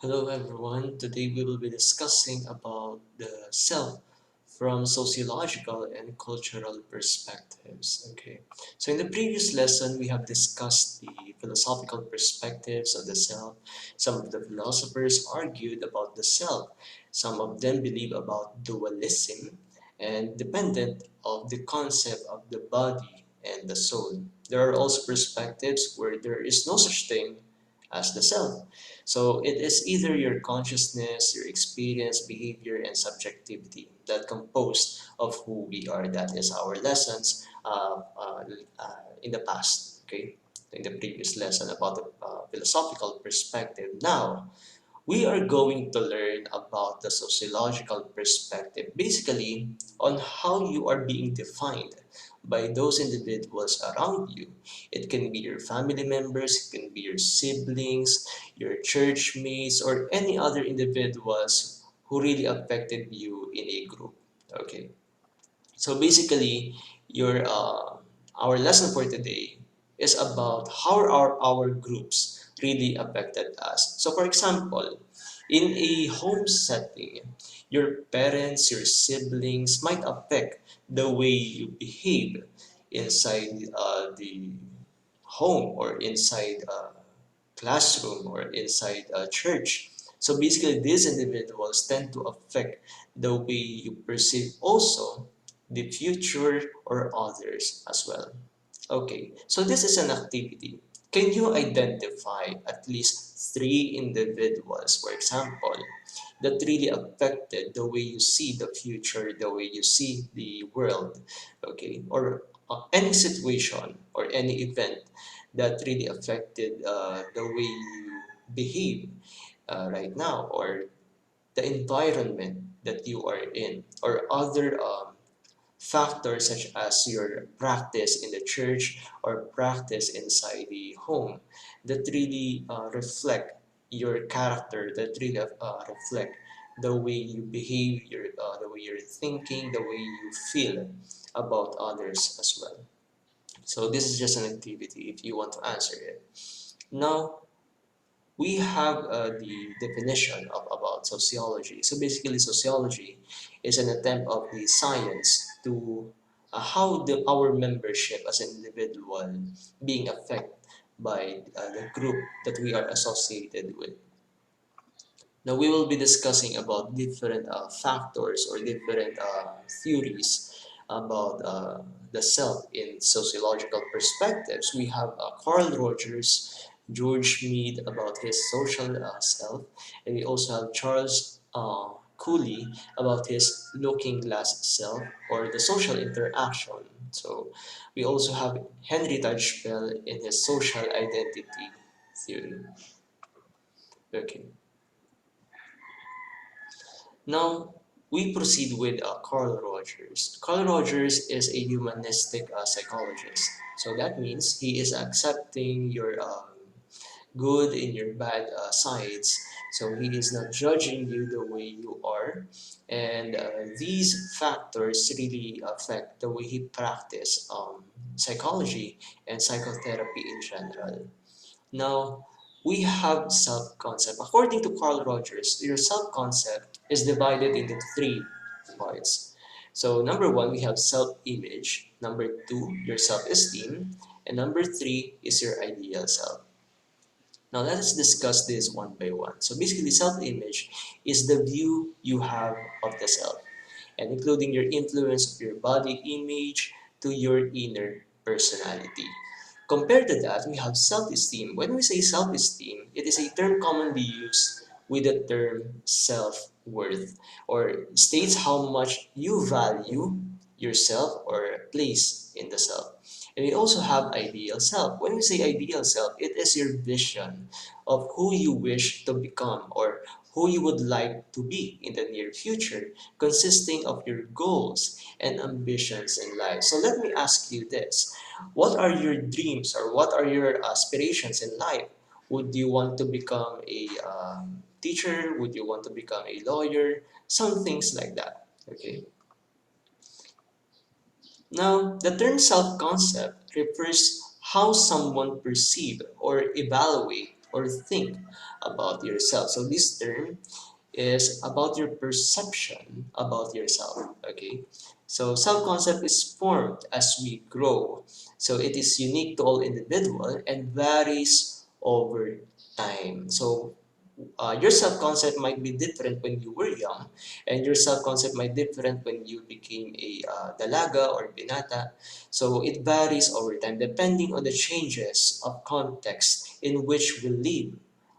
Hello everyone. Today we will be discussing about the self from sociological and cultural perspectives. Okay. So in the previous lesson we have discussed the philosophical perspectives of the self. Some of the philosophers argued about the self. Some of them believe about dualism and dependent of the concept of the body and the soul. There are also perspectives where there is no such thing as the self. So it is either your consciousness, your experience, behavior, and subjectivity that compose of who we are. That is our lessons in the past, okay? In the previous lesson about the philosophical perspective. Now, we are going to learn about the sociological perspective, basically on how you are being defined by those individuals around you. It can be your family members, it can be your siblings, your church mates, or any other individuals who really affected you in a group. Okay, so basically, your our lesson for today is about how our groups really affected us. So for example, in a home setting, your parents, your siblings might affect the way you behave inside the home or inside a classroom or inside a church. So basically, these individuals tend to affect the way you perceive also the future or others as well. Okay, so this is an activity. Can you identify at least three individuals, for example, that really affected the way you see the future, the way you see the world, okay, or any situation or any event that really affected the way you behave right now, or the environment that you are in, or other factors such as your practice in the church or practice inside the home that really reflect your character, that really reflect the way you behave, the way you're thinking, the way you feel about others as well. So this is just an activity if you want to answer it. Now, we have the definition of about sociology. So basically, sociology is an attempt of the science to how our membership as an individual being affected by the group that we are associated with. Now we will be discussing about different factors or different theories about the self in sociological perspectives. We have Carl Rogers, George Mead about his social self, and we also have Charles Cooley about his looking glass self or the social interaction. So we also have Henry Tajfel in his social identity theory. Okay. Now, we proceed with Carl Rogers. Carl Rogers is a humanistic psychologist. So that means he is accepting your good and your bad sides. So he is not judging you the way you are. And these factors really affect the way he practice psychology and psychotherapy in general. Now, we have self-concept. According to Carl Rogers, your self-concept is divided into three parts. So number one, we have self-image. Number two, your self-esteem. And number three is your ideal self. Now let us discuss this one by one. So basically, self-image is the view you have of the self, and including your influence of your body image to your inner personality. Compared to that, we have self-esteem. When we say self-esteem, it is a term commonly used with the term self-worth, or states how much you value yourself or place in the self. And we also have ideal self. When we say ideal self, it is your vision of who you wish to become or who you would like to be in the near future, consisting of your goals and ambitions in life. So let me ask you this. What are your dreams or what are your aspirations in life? Would you want to become a teacher? Would you want to become a lawyer? Some things like that. Okay. Now, the term self-concept refers how someone perceive or evaluate or think about yourself. So this term is about your perception about yourself. Okay, so self-concept is formed as we grow, so it is unique to all individual and varies over time. So your self-concept might be different when you were young, and your self-concept might be different when you became a dalaga or binata. So it varies over time depending on the changes of context in which we live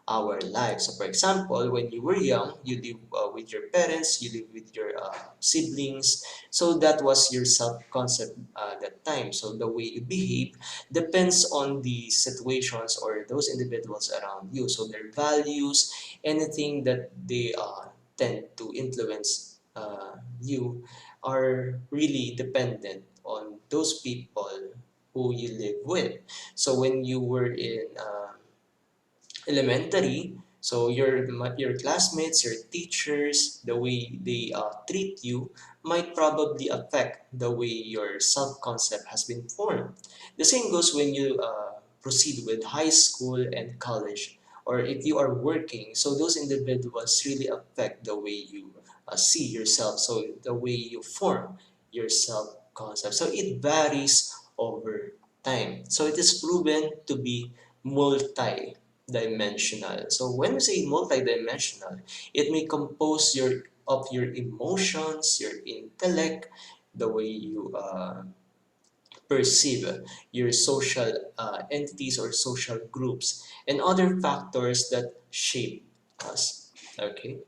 our lives. So for example, when you were young, you live with your parents, you live with your siblings. So that was your self-concept that time. So the way you behave depends on the situations or those individuals around you. So their values, anything that they tend to influence you are really dependent on those people who you live with. So when you were in elementary, so your classmates, your teachers, the way they treat you might probably affect the way your self-concept has been formed. The same goes when you proceed with high school and college, or if you are working. So those individuals really affect the way you see yourself, so the way you form your self-concept. So it varies over time. So it is proven to be multi-dimensional. So when we say multi-dimensional, it may compose of your emotions, your intellect, the way you perceive your social entities or social groups, and other factors that shape us. Okay,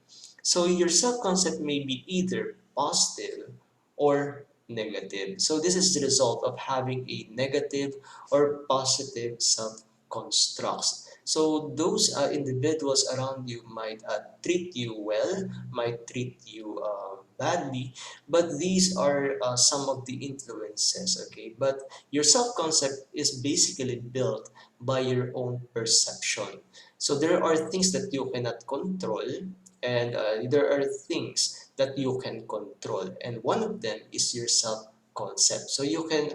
so your self-concept may be either positive or negative. So this is the result of having a negative or positive self-constructs. So those individuals around you might treat you well, might treat you badly, but these are some of the influences. Okay, but your self-concept is basically built by your own perception. So there are things that you cannot control, and there are things that you can control, and one of them is your self-concept. So you can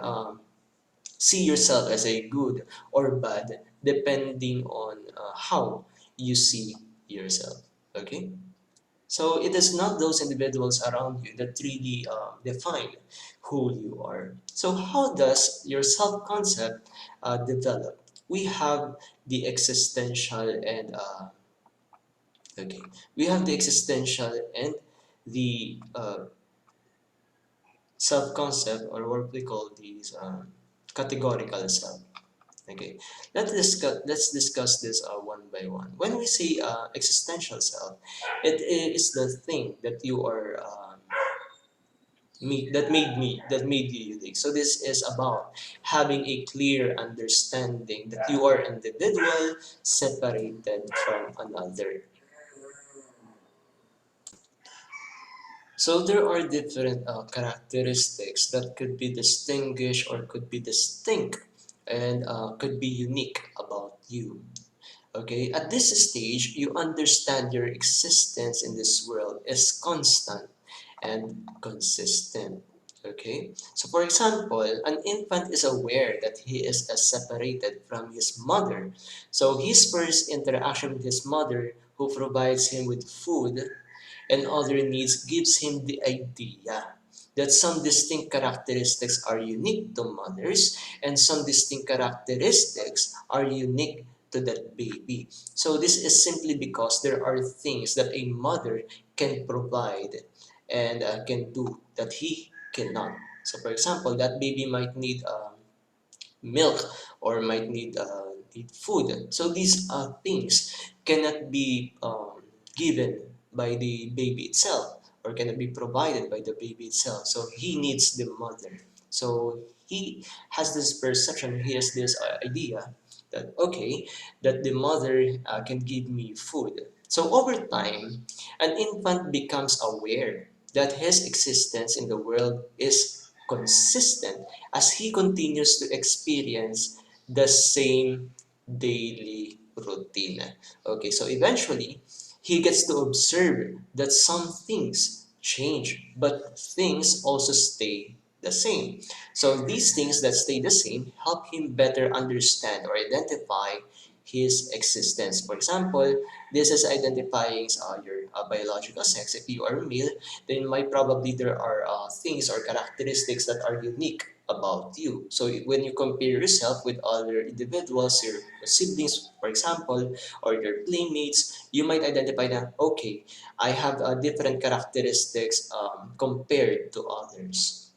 see yourself as a good or bad depending on how you see yourself. Okay, so it is not those individuals around you that really define who you are. So how does your self-concept develop? We have the existential and okay, we have the existential and the self-concept, or what we call these categorical self. Okay, let's discuss this one by one. When we say existential self, it is the thing that you are that made you unique. So this is about having a clear understanding that you are individual, separated from another. So there are different characteristics that could be distinguished or could be distinct and could be unique about you. Okay, at this stage, you understand your existence in this world is constant and consistent. Okay, so for example, an infant is aware that he is separated from his mother. So his first interaction with his mother, who provides him with food and other needs, gives him the idea that some distinct characteristics are unique to mothers and some distinct characteristics are unique to that baby. So this is simply because there are things that a mother can provide and can do that he cannot. So for example, that baby might need milk or might need food. So these things cannot be given by the baby itself or cannot be provided by the baby itself. So he needs the mother. So he has this perception, he has this idea that okay, that the mother can give me food. So over time, an infant becomes aware that his existence in the world is consistent as he continues to experience the same daily routine. Okay, so eventually, he gets to observe that some things change, but things also stay the same. So these things that stay the same help him better understand or identify his existence. For example, this is identifying your biological sex. If you are male, then might probably there are things or characteristics that are unique about you. So when you compare yourself with other individuals, your siblings, for example, or your playmates, you might identify that, okay, I have different characteristics compared to others.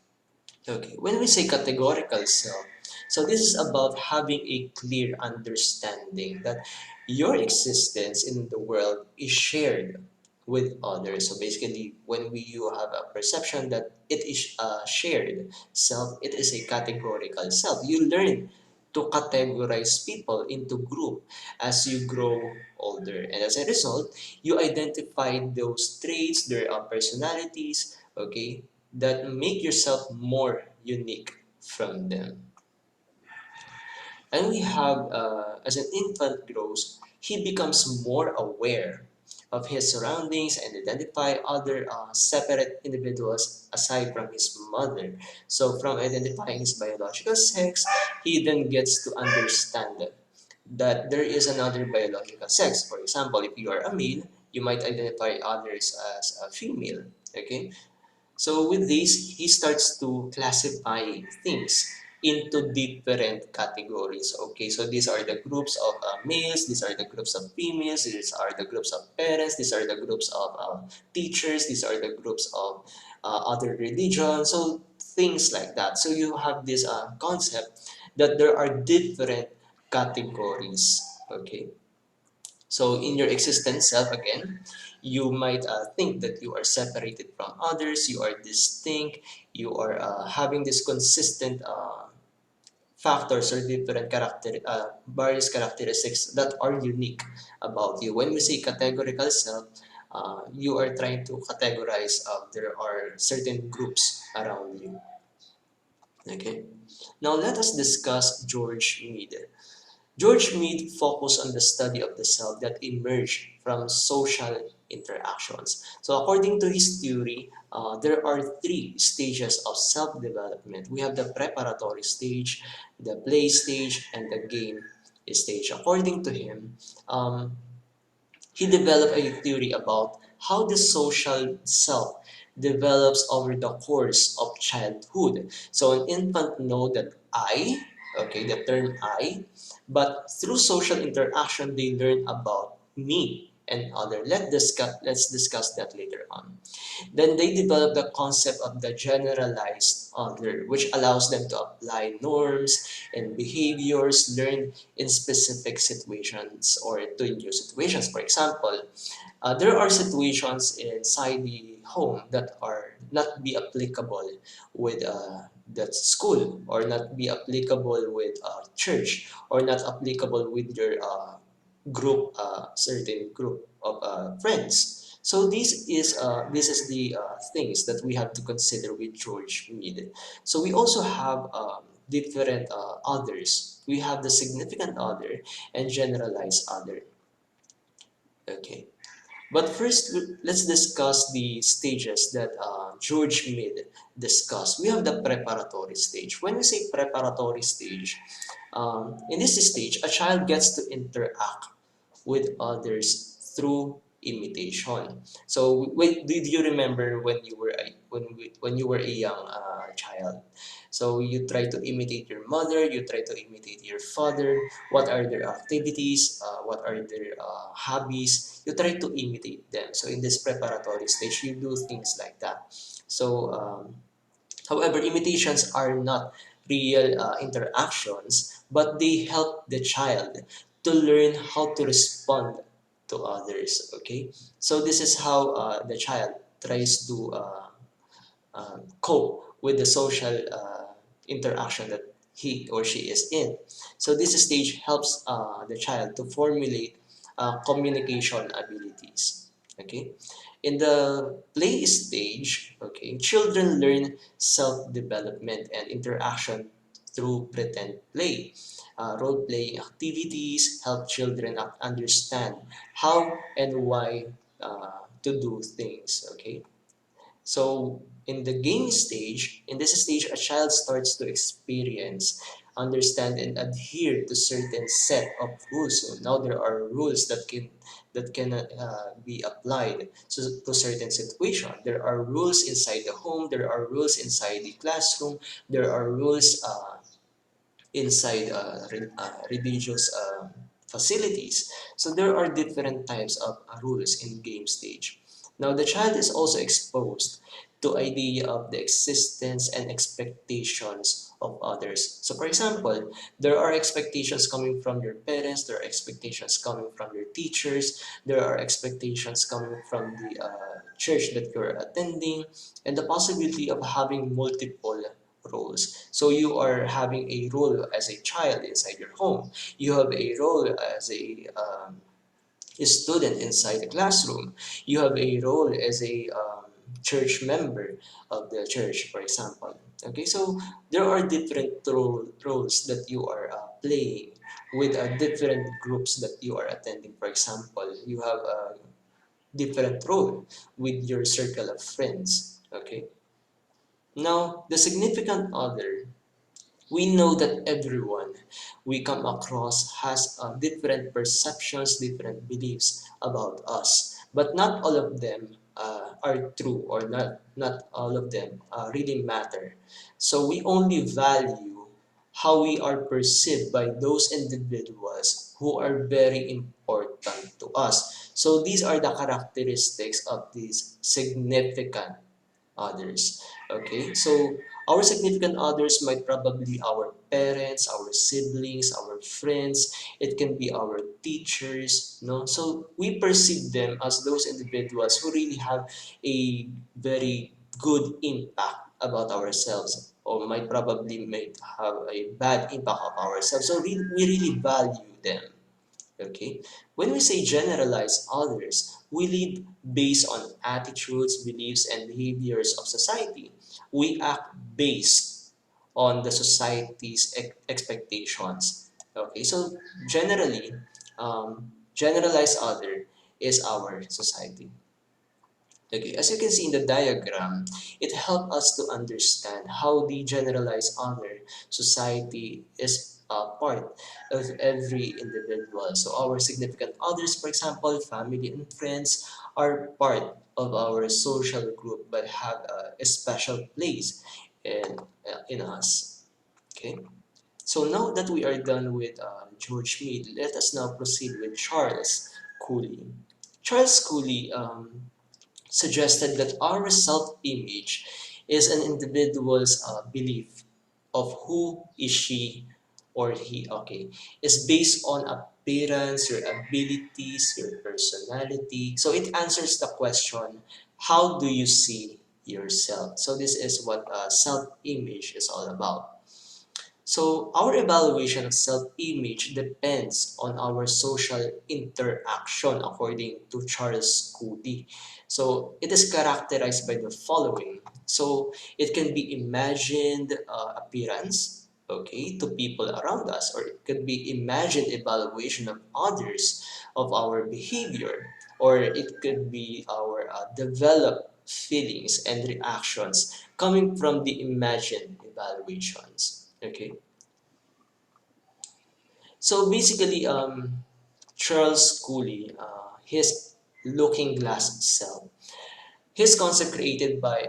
Okay, when we say categorical self, so this is about having a clear understanding that your existence in the world is shared with others. So basically, when you have a perception that it is a shared self, it is a categorical self. You learn to categorize people into group as you grow older, and as a result, you identify those traits, their personalities, okay, that make yourself more unique from them. And we have, as an infant grows, he becomes more aware of his surroundings and identify other separate individuals aside from his mother. So from identifying his biological sex, he then gets to understand that there is another biological sex. For example, if you are a male, you might identify others as a female. Okay, so with this, he starts to classify things into different categories. Okay, so these are the groups of males, these are the groups of females, these are the groups of parents, these are the groups of teachers, these are the groups of other religions. So things like that. So you have this concept that there are different categories. Okay. So in your existent self again, you might think that you are separated from others, you are distinct, you are having this consistent factors or different various characteristics that are unique about you. When we say categorical self, you are trying to categorize there are certain groups around you. Okay. Now let us discuss George Mead. George Mead focused on the study of the self that emerged from social interactions. So according to his theory, there are three stages of self-development. We have the preparatory stage, the play stage, and the game stage. According to him, he developed a theory about how the social self develops over the course of childhood. So an infant know that okay, the term I, but through social interaction they learn about me and other. Let's discuss that later on. Then they develop the concept of the generalized other, which allows them to apply norms and behaviors learned in specific situations or to new situations. For example, there are situations inside the home that are not be applicable with that school or not be applicable with church or not applicable with your group, certain group of friends. So this is the things that we have to consider with George Mead. So we also have different others. We have the significant other and generalized other. Okay. But first, let's discuss the stages that George Mead discussed. We have the preparatory stage. When we say preparatory stage, in this stage, a child gets to interact with others through imitation. So, did you remember when you were when you were a young child? So you try to imitate your mother, you try to imitate your father. What are their activities? What are their hobbies? You try to imitate them. So in this preparatory stage, you do things like that. So however, imitations are not real interactions, but they help the child to learn how to respond to others. Okay, so this is how the child tries to cope with the social interaction that he or she is in. So this stage helps the child to formulate communication abilities. Okay, in the play stage, okay, children learn self-development and interaction through pretend play. Role-playing activities help children understand how and why to do things. Okay, so in the game stage, in this stage, a child starts to experience understand and adhere to certain set of rules. So now there are rules that can be applied to certain situation. There are rules inside the home. There are rules inside the classroom. There are rules inside religious facilities. So there are different types of rules in game stage. Now the child is also exposed to idea of the existence and expectations of others. So for example, there are expectations coming from your parents, there are expectations coming from your teachers, there are expectations coming from the church that you're attending, and the possibility of having multiple roles. So you are having a role as a child inside your home. You have a role as a student inside the classroom. You have a role as a church member of the church, for example. Okay, so there are different roles that you are playing with different groups that you are attending. For example, you have a different role with your circle of friends. Okay, now the significant other, we know that everyone we come across has different perceptions, different beliefs about us, but not all of them are true, or not all of them really matter. So we only value how we are perceived by those individuals who are very important to us. So these are the characteristics of these significant others. Okay, so our significant others might probably our parents, our siblings, our friends. It can be our teachers. No, so we perceive them as those individuals who really have a very good impact about ourselves, or might probably might have a bad impact of ourselves. So we really value them. Okay, when we say generalize others, we live based on attitudes, beliefs, and behaviors of society. We act based on the society's expectations. Okay, so generally, generalize other is our society. Okay, as you can see in the diagram, it helps us to understand how the generalized honor society is a part of every individual. So our significant others, for example, family and friends, are part of our social group but have a special place in us. Okay, so now that we are done with George Mead, let us now proceed with Charles Cooley. Charles Cooley suggested that our self-image is an individual's belief of who is she or he, okay, is based on appearance, your abilities, your personality. So it answers the question, how do you see yourself? So this is what self-image is all about. So our evaluation of self-image depends on our social interaction according to Charles Cooley. So it is characterized by the following. So it can be imagined appearance, okay, to people around us, or it could be imagined evaluation of others of our behavior, or it could be our developed feelings and reactions coming from the imagined evaluations. Okay, so basically, Charles Cooley, his looking glass self, his concept created by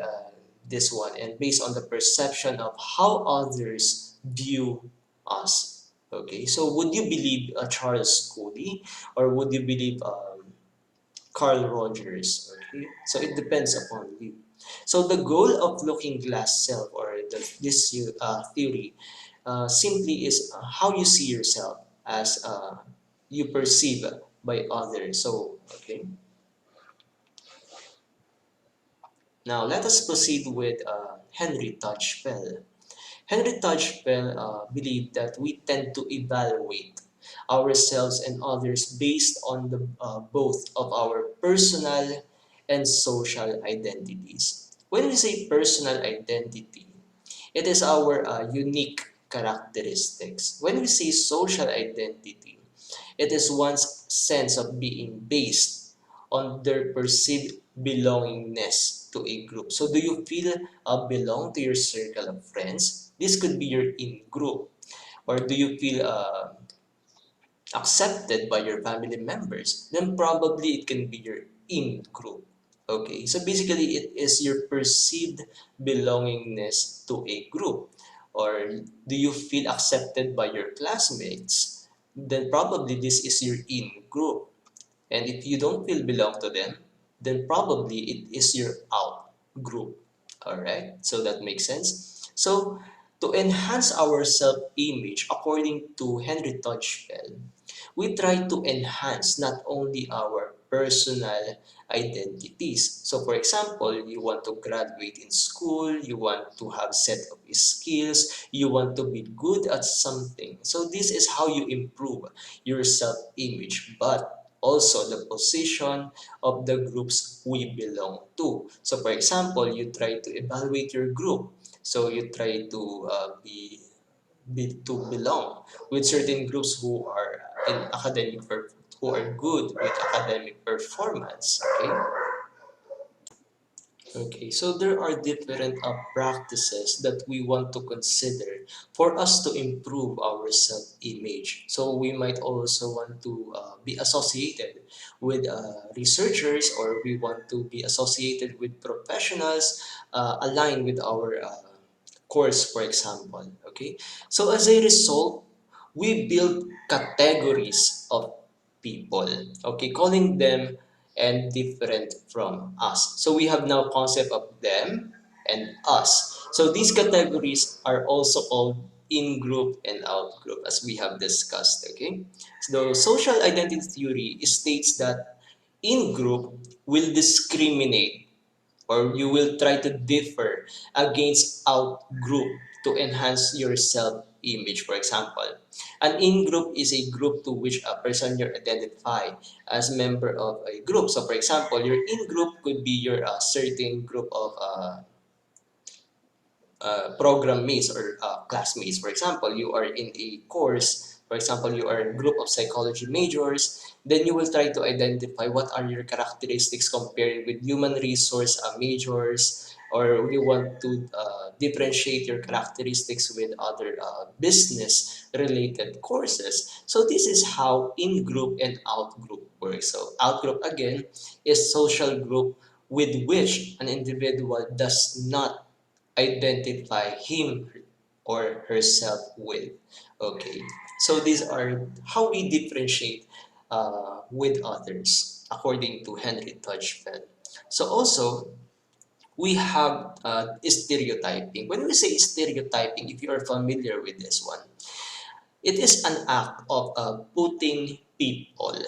this one and based on the perception of how others view us. Okay, so would you believe Charles Cooley, or would you believe Carl Rogers? Okay, so it depends upon you. So the goal of looking glass self, or this theory, simply is how you see yourself as you perceive by others. So okay, now let us proceed with Henry Tudgepel. Henry Tudgepel believed that we tend to evaluate ourselves and others based on the both of our personal and social identities. When we say personal identity, it is our unique characteristics. When we say social identity, it is one's sense of being based on their perceived belongingness to a group. So do you feel belong to your circle of friends? This could be your in-group. or do you feel accepted by your family members, then probably it can be your in group. Okay, so basically it is your perceived belongingness to a group. Or do you feel accepted by your classmates? Then probably this is your in group. And if you don't feel belong to them, then probably it is your out group. All right, so that makes sense. So to enhance our self-image, according to Henry Tudgell, we try to enhance not only our personal identities. So for example, you want to graduate in school, you want to have set of skills, you want to be good at something. So this is how you improve your self-image, but also the position of the groups we belong to. So for example, you try to evaluate your group. So you try to to belong with certain groups who are in who are good with academic performance. Okay. Okay, so there are different practices that we want to consider for us to improve our self-image. So we might also want to be associated with researchers, or we want to be associated with professionals aligned with our course, for example. Okay, so as a result, we build categories of people, okay, calling them and different from us. So we have now concept of them and us. So these categories are also called in group and out group, as we have discussed. Okay, so social identity theory states that in group will discriminate, or you will try to differ against out group to enhance your self image. For example, an in group is a group to which a person you identify as member of a group. So for example, your in group could be your certain group of program mates or classmates. For example, you are in a course, for example, you are a group of psychology majors, then you will try to identify what are your characteristics compared with human resource majors, or you want to differentiate your characteristics with other business related courses. So this is how in-group and out-group works. So out-group again is social group with which an individual does not identify him or herself with. Okay, so these are how we differentiate with others, according to Henry Tudgell. So also, we have stereotyping. When we say stereotyping, if you are familiar with this one, it is an act of putting people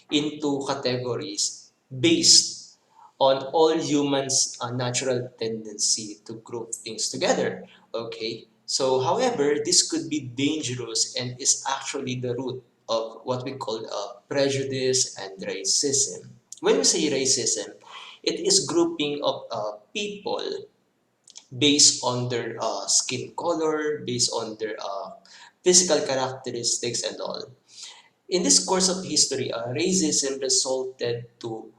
into categories based on all humans' natural tendency to group things together. Okay, so however, this could be dangerous and is actually the root of what we call prejudice and racism. When we say racism, it is grouping of people based on their skin color, based on their physical characteristics and all. In this course of history, racism resulted to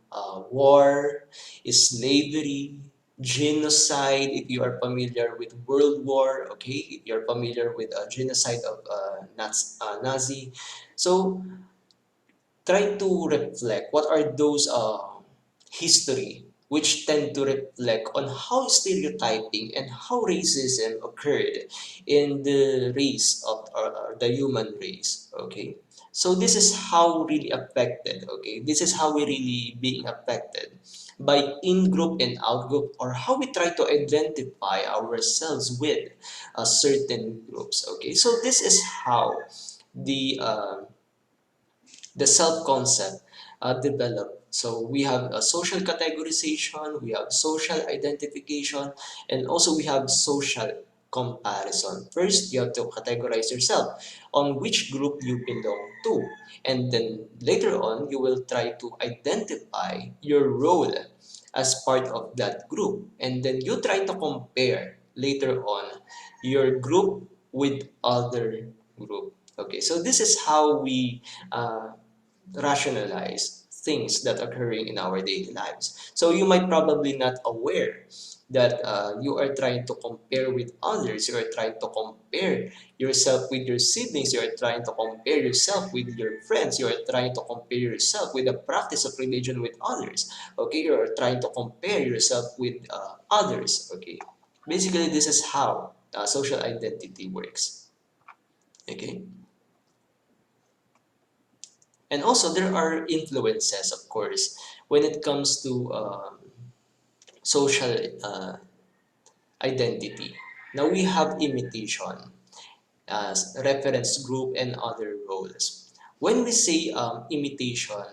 war, slavery, genocide. If you are familiar with World War, okay, if you are familiar with genocide of Nazi, so try to reflect what are those history which tend to reflect on how stereotyping and how racism occurred in the race of the human race. Okay, so this is how really affected. Okay, this is how we really being affected by in-group and out-group, or how we try to identify ourselves with certain groups. Okay, so this is how the self-concept develop. So we have a social categorization, we have social identification, and also we have social comparison. First, you have to categorize yourself on which group you belong to. And then later on, you will try to identify your role as part of that group. And then you try to compare later on your group with other group. Okay, so this is how we rationalize things that are occurring in our daily lives. So you might probably not aware that you are trying to compare with others, you are trying to compare yourself with your siblings, you are trying to compare yourself with your friends, you are trying to compare yourself with the practice of religion with others, okay, you are trying to compare yourself with others, okay. Basically, this is how social identity works, okay. And also there are influences, of course, when it comes to social identity. Now we have imitation as reference group and other roles. When we say imitation,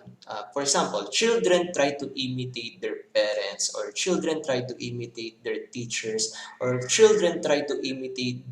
for example, children try to imitate their parents, or children try to imitate their teachers, or children try to imitate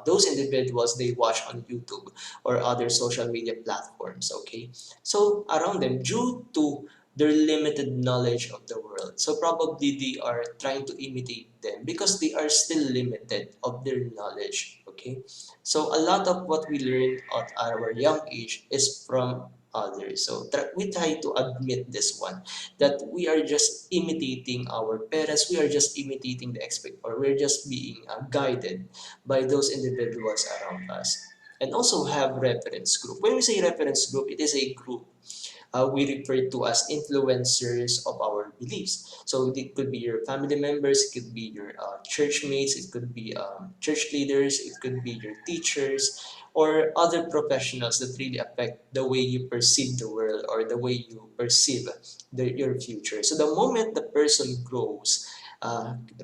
those individuals they watch on YouTube or other social media platforms. Okay, so around them, due to their limited knowledge of the world, so probably they are trying to imitate them because they are still limited of their knowledge. Okay, so a lot of what we learn at our young age is from others. So we try to admit this one, that we are just imitating our parents, we are just imitating the expect, or we're just being guided by those individuals around us. And also have reference group. When we say reference group, it is a group we refer to as influencers of our beliefs. So it could be your family members, it could be your church mates, it could be church leaders, it could be your teachers, or other professionals that really affect the way you perceive the world or the way you perceive your future. So the moment the person grows,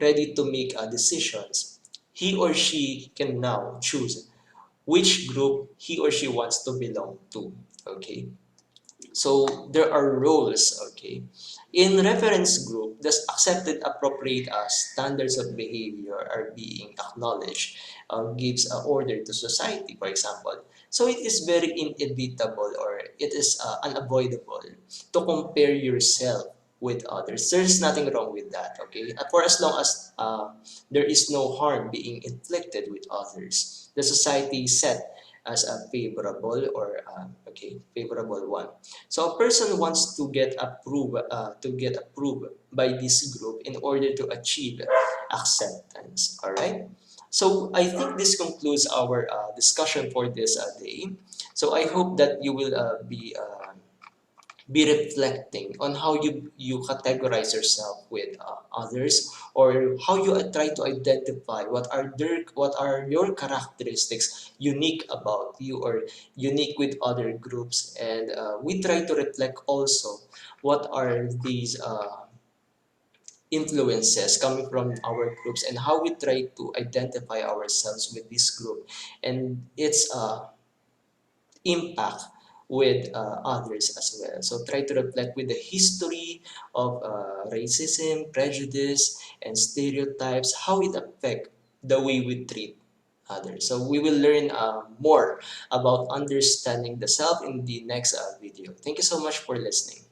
ready to make decisions, he or she can now choose which group he or she wants to belong to. Okay. So there are roles, okay. In reference group, the accepted appropriate standards of behavior are being acknowledged, gives order to society, for example. So it is very inevitable, or it is unavoidable to compare yourself with others. There is nothing wrong with that, okay? For as long as there is no harm being inflicted with others, the society is set as a favorable, or okay, favorable one. So a person wants to get approved by this group in order to achieve acceptance. All right. So I think this concludes our discussion for this day. So I hope that you will be reflecting on how you categorize yourself with others, or how you try to identify what are your characteristics unique about you, or unique with other groups. And we try to reflect also what are these influences coming from our groups, and how we try to identify ourselves with this group and its impact with others as well. So try to reflect with the history of racism, prejudice, and stereotypes, how it affect the way we treat others. So we will learn more about understanding the self in the next video. Thank you so much for listening.